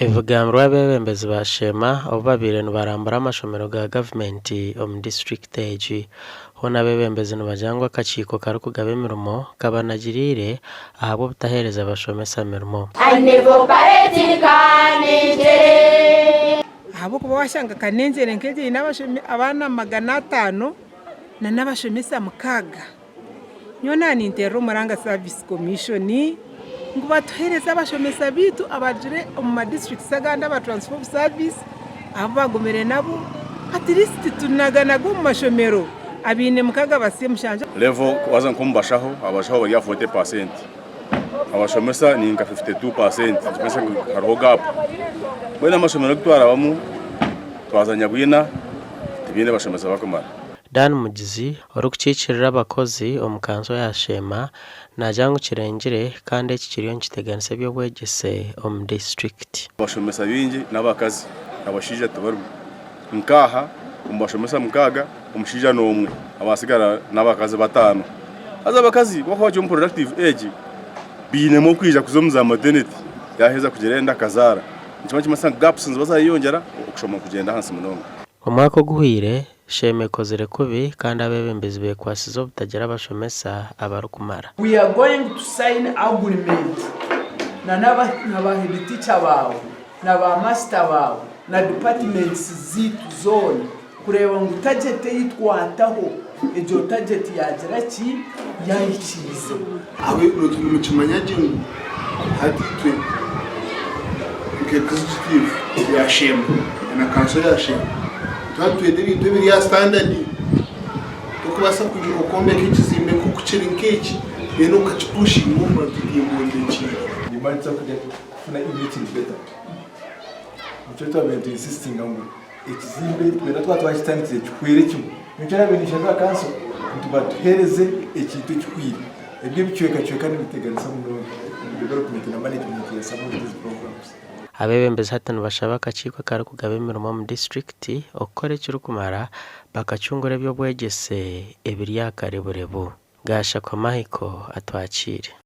Evugambo rw'abebembezi ba Sheema abo babiri nibarambura amashomero ga gavumenti omu district egi hoona abebembezi nibajangwa akakiiko karikugaba emirimo kabanagiriire ahabwa obutaheereza abashomesa mirimo ahabwokuba washanga kanengyere nk'egi eine abaana 500 na n'abashomesa 6 nyona ninterera omuranga service commission ngo batuhereze abashomesa bitu abajire omu districts agandi aba transform service abo bagomere nabo at least tunaganaga mu mashomero abine mukaga basiye mushanja level waza nkumbashaho abashaho bari 40%, abashomesa ni nka 52%, twese hariho gap bwena amashomero gutwara bamu twazanya bwina tibine bashomesa bakomara. Dan Mugizi ori kukiikirira abakozi omu kanso ya Sheema najanga kirengire kandi eki kiriyo nikiteganisa by'obwegyese omu district. Abashomesa bingi n'abakazi abashija tubarwa nkaha omu mukaga omushaija n'omwe abasigara n'abakazi 5. Aza abakazi bakwaje mu productive age binemo kwija kuzomu za maternity yaheza kugerenda kazara nikima kimasanga gaps bazayongera okushoma kugenda hansi munonga. Omwaka oguhwire Sheema ekozire kubi kandi abebembezi bekwasize obutagira abashomesa abarukumara. We are going to sign agreement na n'abahead teacher bawe n'aba master bawe na departments zitu zone kureba ngo target yitwataho ejo target yagira ki yayikize awe mu kimanyaje hatitwe executive ya Sheema na council ya Sheema twatwede bintu biri ya standard tukubasa kugira ukombe k'ikizimbe ko kucira nk'iki rero ukacipushing mu ndiki ni malitsa kujya funa imiti better mutota bento insisting ngo ikizimbe twera twatwashitanize kikwere kimwe nicyo benisha za kanso tubatuhereze ikintu kikwire ebyo bicweka n'ibiteganisa mu development na management ya some of these programs. Abebembezi hatano bashaba akakiiko kari kugaba emirimo mu district okukora ekirukumara bakacungura eby'obwegyese ebiri akareburebu. Gasha kwa Mahiko atwakire.